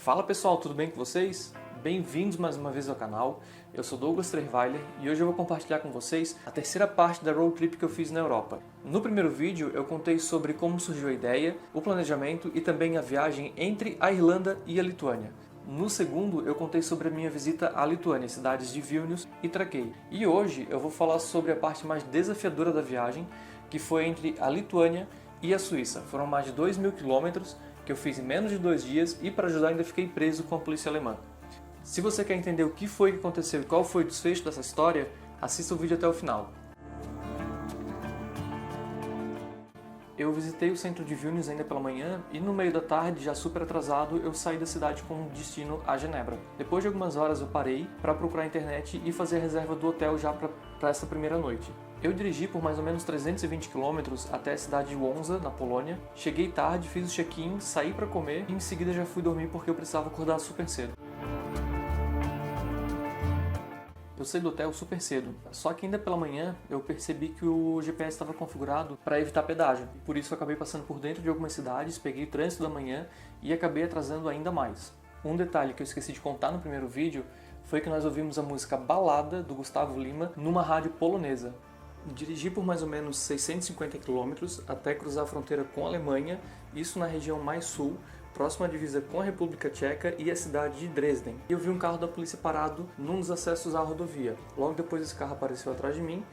Fala pessoal, tudo bem com vocês? Bem-vindos mais uma vez ao canal. Eu sou Douglas Trierweiler e hoje eu vou compartilhar com vocês a terceira parte da road trip que eu fiz na Europa. No primeiro vídeo eu contei sobre como surgiu a ideia, o planejamento e também a viagem entre a Irlanda e a Lituânia. No segundo eu contei sobre a minha visita à Lituânia, cidades de Vilnius e Trakai. E hoje eu vou falar sobre a parte mais desafiadora da viagem, que foi entre a Lituânia e a Suíça. Foram mais de 2.000 quilômetros que eu fiz em menos de 2 dias e, para ajudar, ainda fiquei preso com a polícia alemã. Se você quer entender o que foi que aconteceu e qual foi o desfecho dessa história, assista o vídeo até o final. Eu visitei o centro de Vilnius ainda pela manhã e no meio da tarde, já super atrasado, eu saí da cidade com destino a Genebra. Depois de algumas horas eu parei para procurar a internet e fazer a reserva do hotel já para essa primeira noite. Eu dirigi por mais ou menos 320 km até a cidade de Łomża, na Polônia. Cheguei tarde, fiz o check-in, saí para comer e em seguida já fui dormir porque eu precisava acordar super cedo. Eu saí do hotel super cedo, só que ainda pela manhã eu percebi que o GPS estava configurado para evitar pedágio. Por isso eu acabei passando por dentro de algumas cidades, peguei o trânsito da manhã e acabei atrasando ainda mais. Um detalhe que eu esqueci de contar no primeiro vídeo foi que nós ouvimos a música Balada, do Gustavo Lima, numa rádio polonesa. Dirigi por mais ou menos 650 km até cruzar a fronteira com a Alemanha, isso na região mais sul, próxima à divisa com a República Tcheca e a cidade de Dresden. E eu vi um carro da polícia parado num dos acessos à rodovia. Logo depois esse carro apareceu atrás de mim,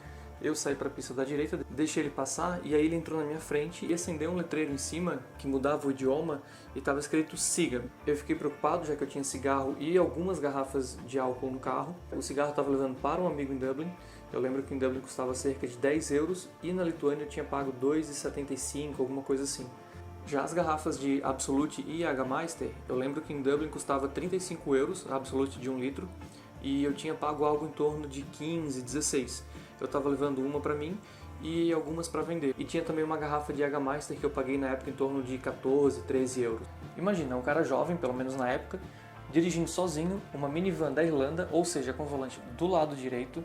eu saí para a pista da direita, deixei ele passar e aí ele entrou na minha frente e acendeu um letreiro em cima que mudava o idioma e estava escrito siga. Eu fiquei preocupado já que eu tinha cigarro e algumas garrafas de álcool no carro. O cigarro estava levando para um amigo em Dublin. Eu lembro que em Dublin custava cerca de 10 euros e na Lituânia eu tinha pago 2,75, alguma coisa assim. Já as garrafas de Absolut e Jägermeister, eu lembro que em Dublin custava 35 euros, a Absolut de 1 litro, e eu tinha pago algo em torno de 15, 16. Eu estava levando uma para mim e algumas para vender. E tinha também uma garrafa de Jägermeister que eu paguei na época em torno de 14, 13 euros. Imagina, um cara jovem, pelo menos na época, dirigindo sozinho uma minivan da Irlanda, ou seja, com o volante do lado direito,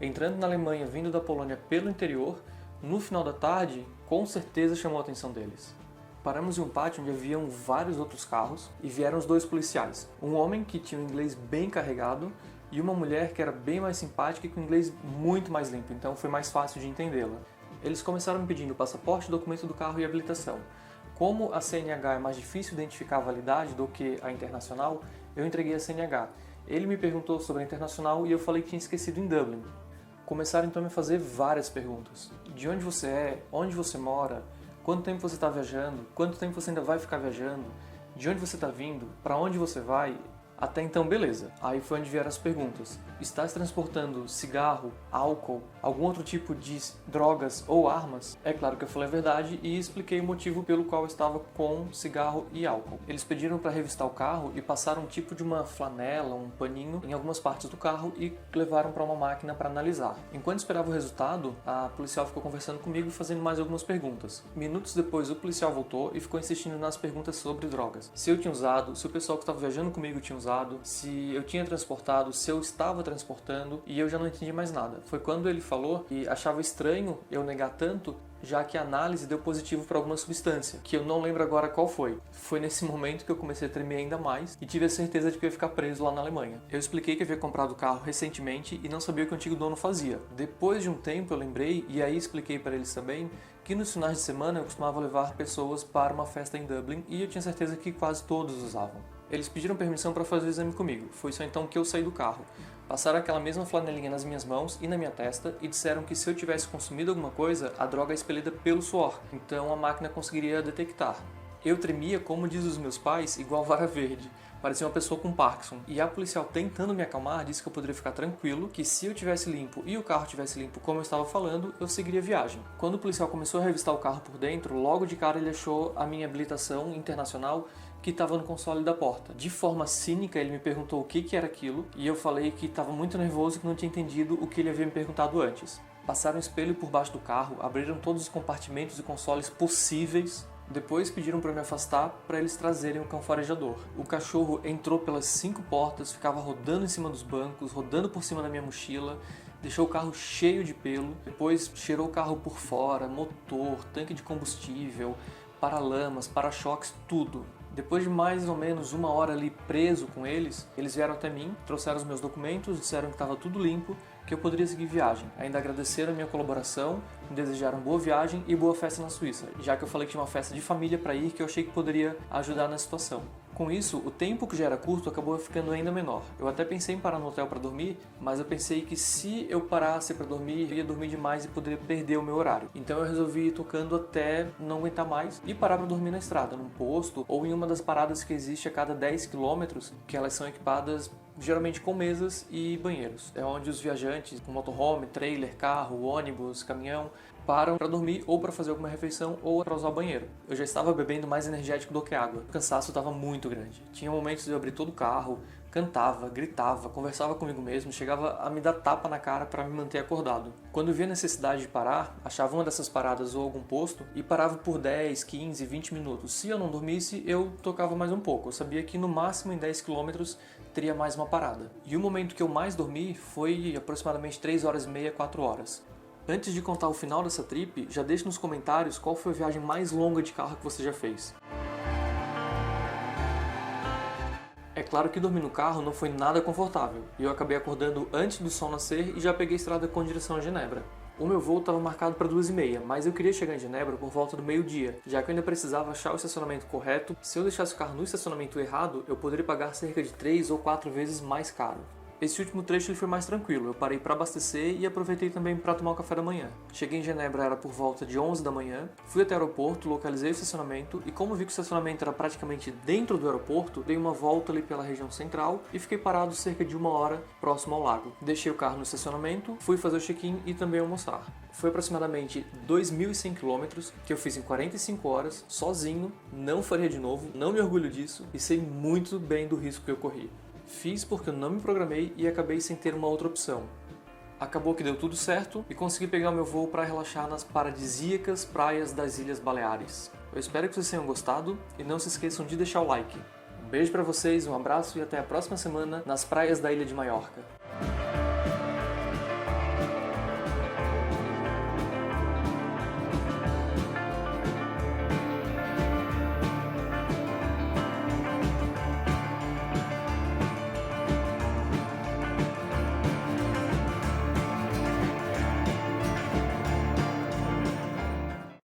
entrando na Alemanha, vindo da Polônia pelo interior, no final da tarde, com certeza chamou a atenção deles. Paramos em um pátio onde haviam vários outros carros e vieram os dois policiais. Um homem que tinha um inglês bem carregado e uma mulher que era bem mais simpática e com inglês muito mais limpo, então foi mais fácil de entendê-la. Eles começaram me pedindo o passaporte, documento do carro e habilitação. Como a CNH é mais difícil identificar a validade do que a internacional, eu entreguei a CNH. Ele me perguntou sobre a internacional e eu falei que tinha esquecido em Dublin. Começaram então a me fazer várias perguntas. De onde você é? Onde você mora? Quanto tempo você está viajando? Quanto tempo você ainda vai ficar viajando? De onde você está vindo? Para onde você vai? Até então, beleza. Aí foi onde vieram as perguntas. Estás transportando cigarro, álcool, algum outro tipo de drogas ou armas? É claro que eu falei a verdade e expliquei o motivo pelo qual eu estava com cigarro e álcool. Eles pediram para revistar o carro e passaram um tipo de uma flanela, um paninho, em algumas partes do carro e levaram para uma máquina para analisar. Enquanto esperava o resultado, a policial ficou conversando comigo e fazendo mais algumas perguntas. Minutos depois, o policial voltou e ficou insistindo nas perguntas sobre drogas. Se eu tinha usado, se o pessoal que estava viajando comigo tinha usado, se eu tinha transportado, se eu estava transportando, e eu já não entendi mais nada. Foi quando ele falou que achava estranho eu negar tanto, já que a análise deu positivo para alguma substância, que eu não lembro agora qual foi. Foi nesse momento que eu comecei a tremer ainda mais e tive a certeza de que eu ia ficar preso lá na Alemanha. Eu expliquei que eu havia comprado o carro recentemente e não sabia o que o antigo dono fazia. Depois de um tempo eu lembrei, e aí expliquei para eles também, que nos finais de semana eu costumava levar pessoas para uma festa em Dublin e eu tinha certeza que quase todos usavam. Eles pediram permissão para fazer o exame comigo. Foi só então que eu saí do carro. Passaram aquela mesma flanelinha nas minhas mãos e na minha testa e disseram que se eu tivesse consumido alguma coisa, a droga é expelida pelo suor, então a máquina conseguiria detectar. Eu tremia, como diz os meus pais, igual vara verde. Parecia uma pessoa com Parkinson. E a policial, tentando me acalmar, disse que eu poderia ficar tranquilo, que se eu tivesse limpo e o carro tivesse limpo como eu estava falando, eu seguiria a viagem. Quando o policial começou a revistar o carro por dentro, logo de cara ele achou a minha habilitação internacional que estava no console da porta. De forma cínica, ele me perguntou o que era aquilo, e eu falei que estava muito nervoso e que não tinha entendido o que ele havia me perguntado antes. Passaram um espelho por baixo do carro, abriram todos os compartimentos e consoles possíveis. Depois pediram para me afastar para eles trazerem o cão farejador. O cachorro entrou pelas 5 portas, ficava rodando em cima dos bancos, rodando por cima da minha mochila, deixou o carro cheio de pelo, depois cheirou o carro por fora, motor, tanque de combustível, paralamas, para-choques, tudo. Depois de mais ou menos 1 hora ali preso com eles vieram até mim, trouxeram os meus documentos, disseram que estava tudo limpo, que eu poderia seguir viagem. Ainda agradeceram a minha colaboração, me desejaram boa viagem e boa festa na Suíça, já que eu falei que tinha uma festa de família para ir que eu achei que poderia ajudar na situação. Com isso, o tempo que já era curto acabou ficando ainda menor. Eu até pensei em parar no hotel para dormir, mas eu pensei que se eu parasse para dormir, eu ia dormir demais e poderia perder o meu horário. Então eu resolvi ir tocando até não aguentar mais e parar para dormir na estrada, num posto ou em uma das paradas que existe a cada 10 quilômetros, que elas são equipadas geralmente com mesas e banheiros. É onde os viajantes com motorhome, trailer, carro, ônibus, caminhão param para dormir ou para fazer alguma refeição ou para usar o banheiro. Eu já estava bebendo mais energético do que água. O cansaço estava muito grande. Tinha momentos de eu abrir todo o carro, cantava, gritava, conversava comigo mesmo, chegava a me dar tapa na cara para me manter acordado. Quando eu via a necessidade de parar, achava uma dessas paradas ou algum posto e parava por 10, 15, 20 minutos. Se eu não dormisse, eu tocava mais um pouco. Eu sabia que no máximo em 10 quilômetros teria mais uma parada. E o momento que eu mais dormi foi aproximadamente 3 horas e meia, 4 horas. Antes de contar o final dessa trip, já deixe nos comentários qual foi a viagem mais longa de carro que você já fez. É claro que dormir no carro não foi nada confortável, e eu acabei acordando antes do sol nascer e já peguei a estrada com direção a Genebra. O meu voo estava marcado para 2h30, mas eu queria chegar em Genebra por volta do meio-dia, já que eu ainda precisava achar o estacionamento correto. Se eu deixasse o carro no estacionamento errado, eu poderia pagar cerca de 3 ou 4 vezes mais caro. Esse último trecho ele foi mais tranquilo, eu parei para abastecer e aproveitei também para tomar o café da manhã. Cheguei em Genebra era por volta de 11 da manhã, fui até o aeroporto, localizei o estacionamento e como vi que o estacionamento era praticamente dentro do aeroporto, dei uma volta ali pela região central e fiquei parado cerca de 1 hora próximo ao lago. Deixei o carro no estacionamento, fui fazer o check-in e também almoçar. Foi aproximadamente 2.100 km que eu fiz em 45 horas, sozinho, não faria de novo, não me orgulho disso e sei muito bem do risco que eu corri. Fiz porque eu não me programei e acabei sem ter uma outra opção. Acabou que deu tudo certo e consegui pegar o meu voo para relaxar nas paradisíacas praias das Ilhas Baleares. Eu espero que vocês tenham gostado e não se esqueçam de deixar o like. Um beijo para vocês, um abraço e até a próxima semana nas praias da Ilha de Maiorca.